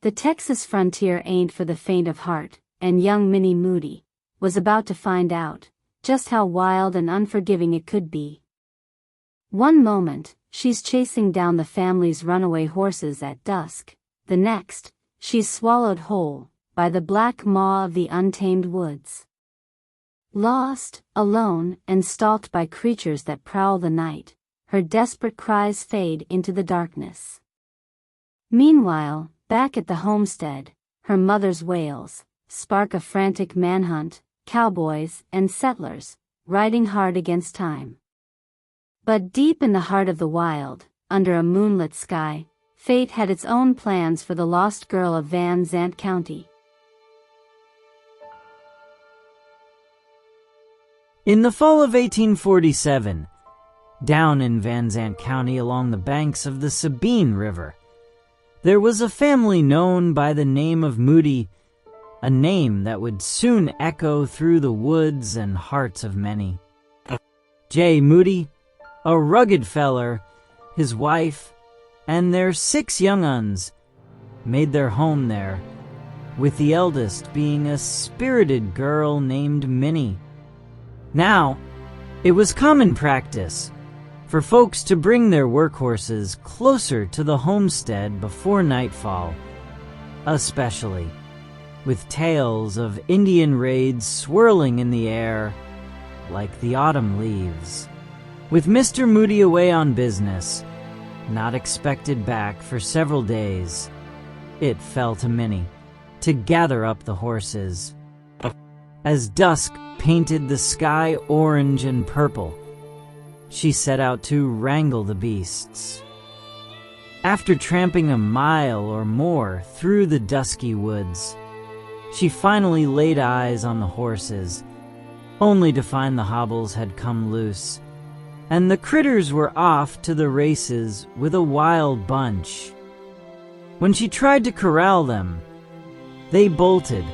The Texas frontier ain't for the faint of heart, and young Minnie Moody was about to find out just how wild and unforgiving it could be. One moment, she's chasing down the family's runaway horses at dusk. The next, she's swallowed whole by the black maw of the untamed woods. Lost, alone, and stalked by creatures that prowl the night, her desperate cries fade into the darkness. Meanwhile, back at the homestead, her mother's wails spark a frantic manhunt, cowboys and settlers riding hard against time. But deep in the heart of the wild, under a moonlit sky, fate had its own plans for the lost girl of Van Zandt County. In the fall of 1847, down in Van Zandt County along the banks of the Sabine River, there was a family known by the name of Moody, a name that would soon echo through the woods and hearts of many. J. Moody, a rugged feller, his wife, and their 6 young uns made their home there, with the eldest being a spirited girl named Minnie. Now, it was common practice for folks to bring their workhorses closer to the homestead before nightfall, especially with tales of Indian raids swirling in the air like the autumn leaves. With Mr. Moody away on business, not expected back for several days, it fell to Minnie to gather up the horses. As dusk painted the sky orange and purple, she set out to wrangle the beasts. After tramping a mile or more through the dusky woods, she finally laid eyes on the horses, only to find the hobbles had come loose, and the critters were off to the races with a wild bunch. When she tried to corral them, they bolted,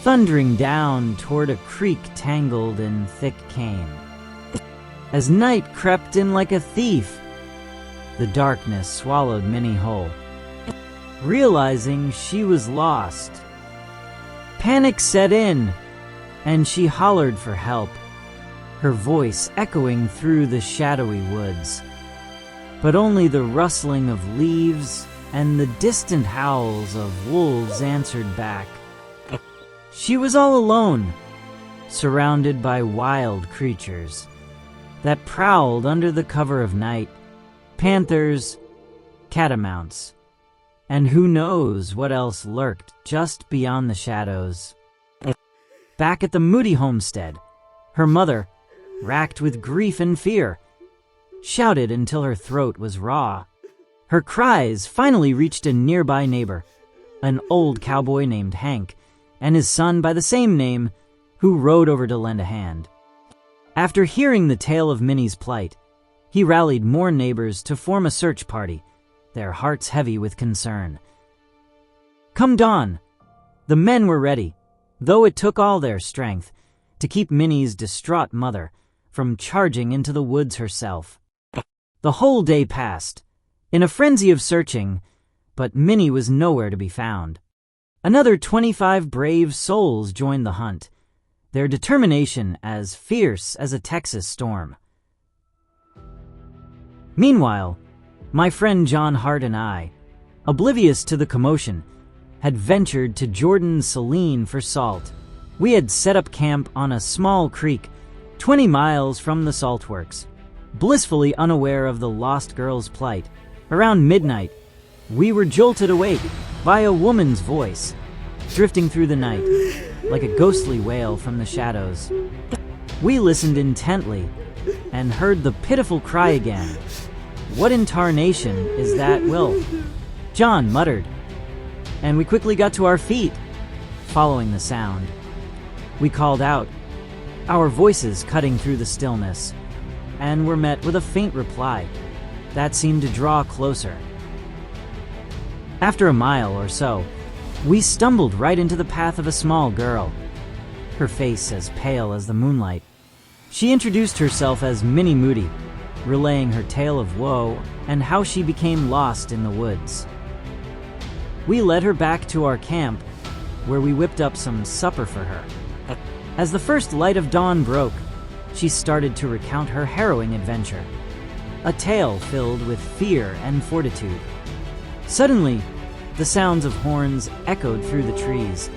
thundering down toward a creek tangled in thick cane. As night crept in like a thief, the darkness swallowed Minnie whole. Realizing she was lost, panic set in, and she hollered for help, her voice echoing through the shadowy woods. But only the rustling of leaves and the distant howls of wolves answered back. She was all alone, surrounded by wild creatures that prowled under the cover of night, panthers, catamounts, and who knows what else lurked just beyond the shadows. Back at the Moody homestead, her mother, racked with grief and fear, shouted until her throat was raw. Her cries finally reached a nearby neighbor, an old cowboy named Hank, and his son by the same name, who rode over to lend a hand. After hearing the tale of Minnie's plight, he rallied more neighbors to form a search party, their hearts heavy with concern. Come dawn, the men were ready, though it took all their strength to keep Minnie's distraught mother from charging into the woods herself. The whole day passed, in a frenzy of searching, but Minnie was nowhere to be found. Another 25 brave souls joined the hunt, their determination as fierce as a Texas storm. Meanwhile, my friend John Hart and I, oblivious to the commotion, had ventured to Jordan's Saline for salt. We had set up camp on a small creek 20 miles from the salt works, blissfully unaware of the lost girl's plight. Around midnight, we were jolted awake by a woman's voice, drifting through the night like a ghostly wail from the shadows. We listened intently and heard the pitiful cry again. What in tarnation is that, Will? John muttered, and we quickly got to our feet, following the sound. We called out, our voices cutting through the stillness, and were met with a faint reply that seemed to draw closer. After a mile or so, we stumbled right into the path of a small girl, her face as pale as the moonlight. She introduced herself as Minnie Moody, relaying her tale of woe and how she became lost in the woods. We led her back to our camp, where we whipped up some supper for her. As the first light of dawn broke, she started to recount her harrowing adventure, a tale filled with fear and fortitude. Suddenly, the sounds of horns echoed through the trees,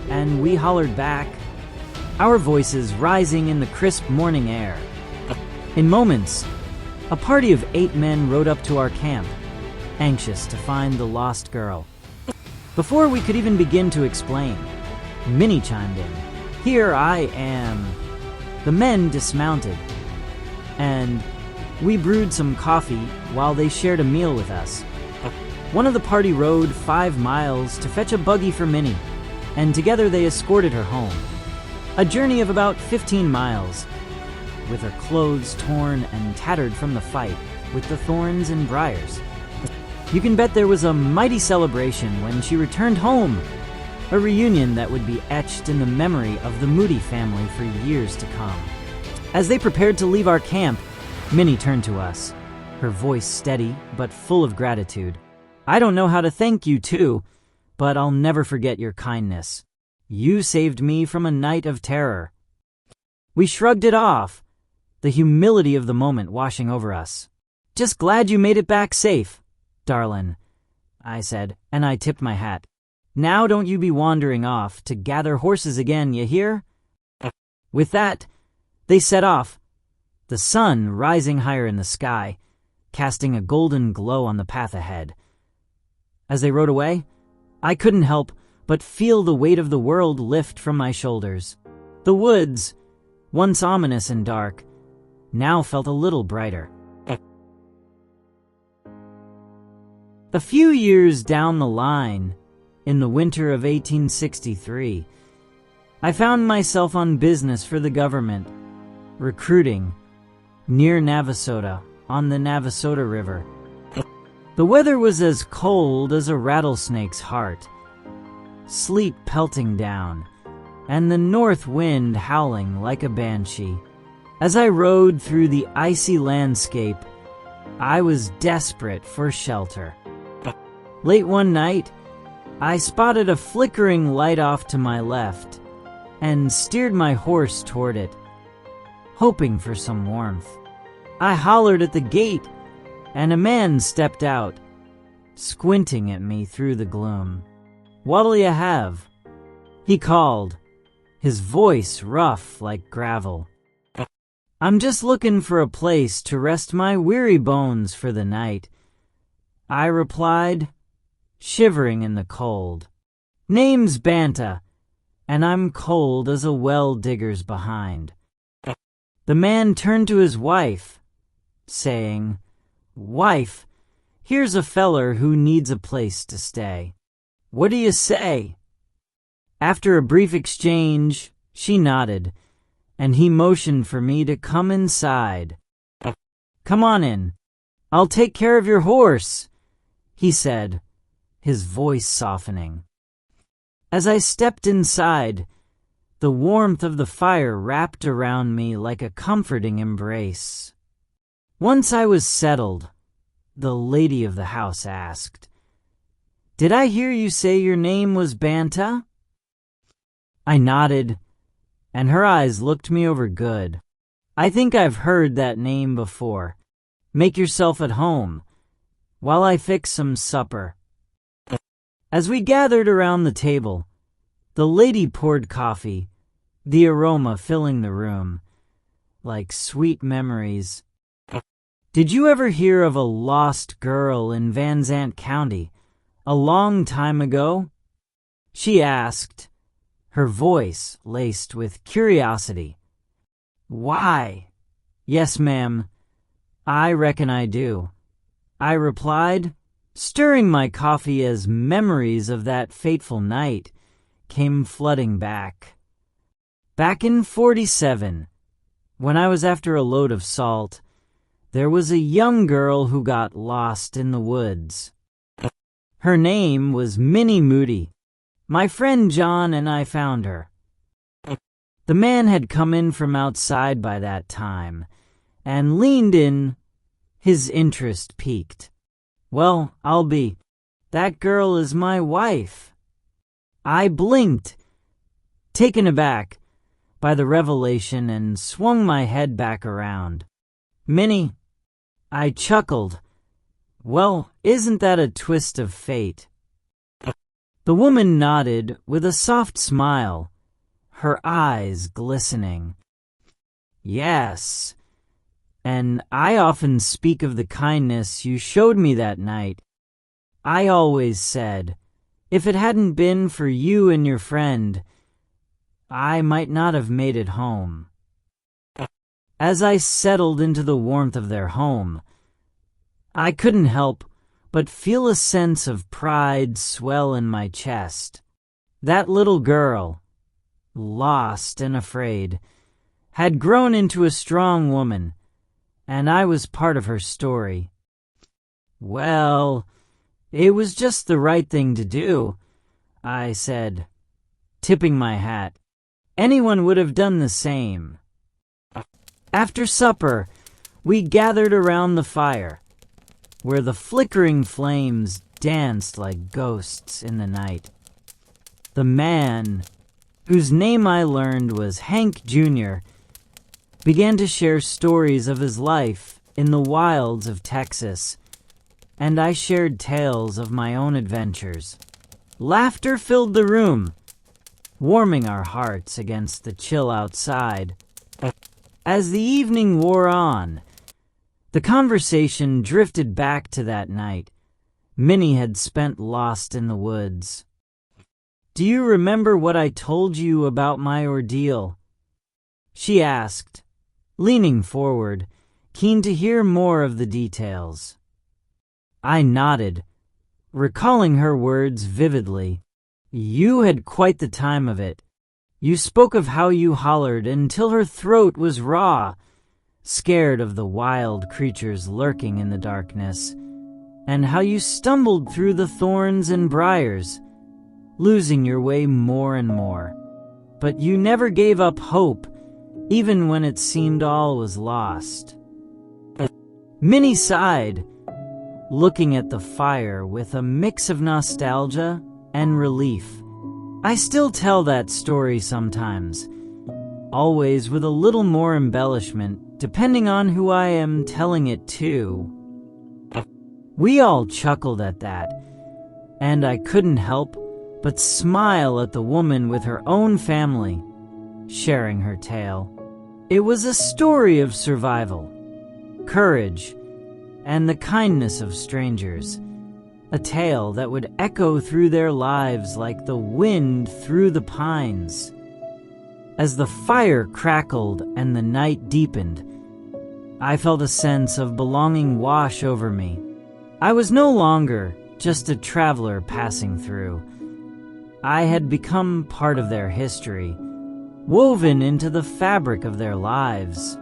and we hollered back, our voices rising in the crisp morning air. In moments, a party of 8 men rode up to our camp, anxious to find the lost girl. Before we could even begin to explain, Minnie chimed in. "Here I am." The men dismounted, and we brewed some coffee while they shared a meal with us. One of the party rode 5 miles to fetch a buggy for Minnie, and together they escorted her home. A journey of about 15 miles, with her clothes torn and tattered from the fight with the thorns and briars. You can bet there was a mighty celebration when she returned home, a reunion that would be etched in the memory of the Moody family for years to come. As they prepared to leave our camp, Minnie turned to us, her voice steady but full of gratitude. "I don't know how to thank you too, but I'll never forget your kindness. You saved me from a night of terror." We shrugged it off, the humility of the moment washing over us. "Just glad you made it back safe, darlin'," I said, and I tipped my hat. "Now don't you be wandering off to gather horses again, you hear?" With that, they set off, the sun rising higher in the sky, casting a golden glow on the path ahead. As they rode away, I couldn't help but feel the weight of the world lift from my shoulders. The woods, once ominous and dark, now felt a little brighter. A few years down the line, in the winter of 1863, I found myself on business for the government, recruiting, near Navasota, on the Navasota River. The weather was as cold as a rattlesnake's heart, sleet pelting down, and the north wind howling like a banshee. As I rode through the icy landscape, I was desperate for shelter. Late one night, I spotted a flickering light off to my left and steered my horse toward it, hoping for some warmth. I hollered at the gate, and a man stepped out, squinting at me through the gloom. "What'll you have?" he called, his voice rough like gravel. "I'm just looking for a place to rest my weary bones for the night," I replied, shivering in the cold. "Name's Banta, and I'm cold as a well digger's behind." The man turned to his wife, saying, "Wife, here's a feller who needs a place to stay. What do you say?" After a brief exchange, she nodded, and he motioned for me to come inside. "Come on in. I'll take care of your horse," he said, his voice softening. As I stepped inside, the warmth of the fire wrapped around me like a comforting embrace. Once I was settled, the lady of the house asked, "Did I hear you say your name was Banta?" I nodded, and her eyes looked me over good. "I think I've heard that name before. Make yourself at home, while I fix some supper." As we gathered around the table, the lady poured coffee, the aroma filling the room, like sweet memories. "Did you ever hear of a lost girl in Van Zant County, a long time ago?" she asked, her voice laced with curiosity. "Why? Yes, ma'am, I reckon I do," I replied, stirring my coffee as memories of that fateful night came flooding back. Back in 47, when I was after a load of salt, there was a young girl who got lost in the woods. Her name was Minnie Moody. My friend John and I found her. The man had come in from outside by that time and leaned in, his interest piqued. "Well, I'll be that girl is my wife." I blinked, taken aback by the revelation, and swung my head back around. "Minnie," I chuckled. "Well, isn't that a twist of fate?" The woman nodded with a soft smile, her eyes glistening. "Yes, and I often speak of the kindness you showed me that night. I always said, if it hadn't been for you and your friend, I might not have made it home." As I settled into the warmth of their home, I couldn't help but feel a sense of pride swell in my chest. That little girl, lost and afraid, had grown into a strong woman, and I was part of her story. "Well, it was just the right thing to do," I said, tipping my hat. "Anyone would have done the same." After supper, we gathered around the fire, where the flickering flames danced like ghosts in the night. The man, whose name I learned was Hank Jr., began to share stories of his life in the wilds of Texas, and I shared tales of my own adventures. Laughter filled the room, warming our hearts against the chill outside. As the evening wore on, the conversation drifted back to that night Minnie had spent lost in the woods. "Do you remember what I told you about my ordeal?" she asked, leaning forward, keen to hear more of the details. I nodded, recalling her words vividly. "You had quite the time of it. You spoke of how you hollered until her throat was raw, scared of the wild creatures lurking in the darkness, and how you stumbled through the thorns and briars, losing your way more and more. But you never gave up hope, even when it seemed all was lost." Minnie sighed, looking at the fire with a mix of nostalgia and relief. I still tell that story sometimes, always with a little more embellishment, depending on who I am telling it to. We all chuckled at that, and I couldn't help but smile at the woman with her own family, sharing her tale. It was a story of survival, courage, and the kindness of strangers, a tale that would echo through their lives like the wind through the pines. As the fire crackled and the night deepened, I felt a sense of belonging wash over me. I was no longer just a traveler passing through. I had become part of their history, woven into the fabric of their lives.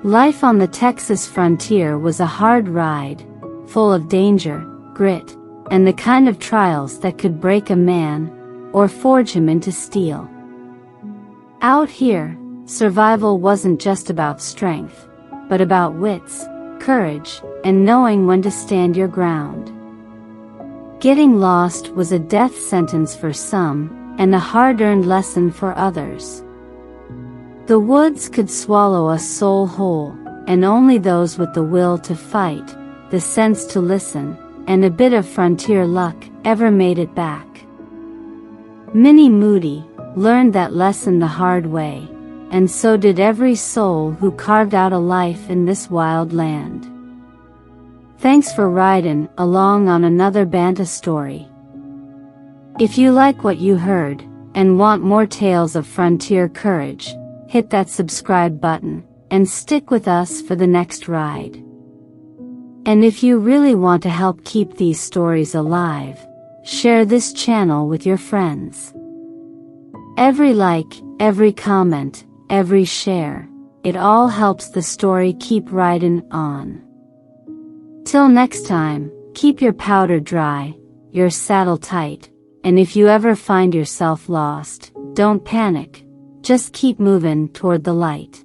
Life on the Texas frontier was a hard ride, full of danger, grit, and the kind of trials that could break a man or forge him into steel. Out here, survival wasn't just about strength, but about wits, courage, and knowing when to stand your ground. Getting lost was a death sentence for some, and a hard-earned lesson for others. The woods could swallow a soul whole, and only those with the will to fight, the sense to listen, and a bit of frontier luck ever made it back. Minnie Moody learned that lesson the hard way, and so did every soul who carved out a life in this wild land. Thanks for riding along on another Banta story. If you like what you heard, and want more tales of frontier courage, hit that subscribe button, and stick with us for the next ride. And if you really want to help keep these stories alive, share this channel with your friends. Every like, every comment, every share, it all helps the story keep riding on. Till next time, keep your powder dry, your saddle tight, and if you ever find yourself lost, don't panic, just keep moving toward the light.